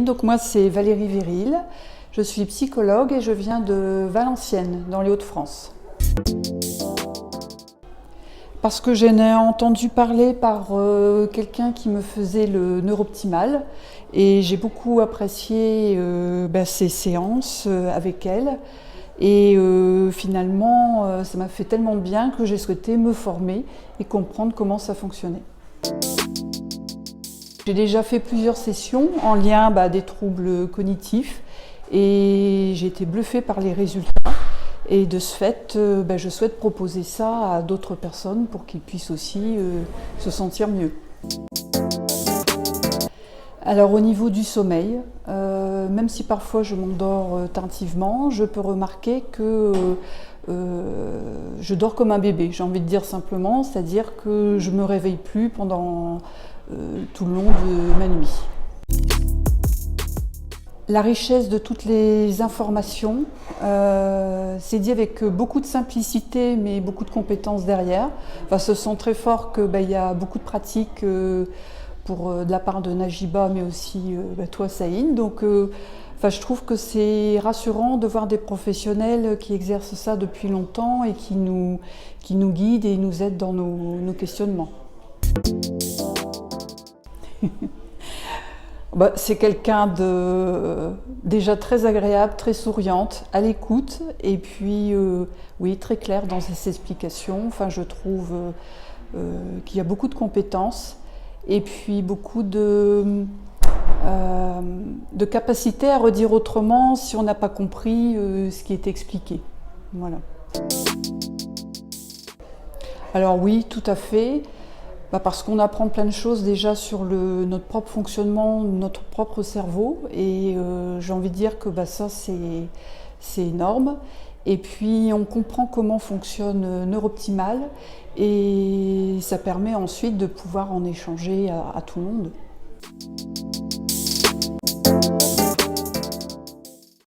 donc moi c'est Valérie Viril, je suis psychologue et je viens de Valenciennes, dans les Hauts-de-France. Parce que j'en ai entendu parler par quelqu'un qui me faisait le neurooptimal et j'ai beaucoup apprécié ces séances avec elle. Et finalement, ça m'a fait tellement de bien que j'ai souhaité me former et comprendre comment ça fonctionnait. J'ai déjà fait plusieurs sessions en lien des troubles cognitifs et j'ai été bluffée par les résultats. Et de ce fait, je souhaite proposer ça à d'autres personnes pour qu'ils puissent aussi se sentir mieux. Alors au niveau du sommeil, même si parfois je m'endors tardivement, je peux remarquer que je dors comme un bébé, j'ai envie de dire simplement, c'est-à-dire que je ne me réveille plus pendant tout le long de ma nuit. La richesse de toutes les informations, c'est dit avec beaucoup de simplicité mais beaucoup de compétences derrière. Enfin, ce sont très fort qu'il y a beaucoup de pratiques de la part de Najiba mais aussi toi Saïn. Donc je trouve que c'est rassurant de voir des professionnels qui exercent ça depuis longtemps et qui nous guident et nous aident dans nos questionnements. C'est quelqu'un de déjà très agréable, très souriante, à l'écoute et puis oui, très clair dans ses explications. Enfin, je trouve qu'il y a beaucoup de compétences et puis beaucoup de capacité à redire autrement si on n'a pas compris ce qui est expliqué. Voilà. Alors oui, tout à fait. Parce qu'on apprend plein de choses déjà sur notre propre fonctionnement, notre propre cerveau et j'ai envie de dire que ça c'est énorme. Et puis on comprend comment fonctionne Neurooptimal et ça permet ensuite de pouvoir en échanger à tout le monde.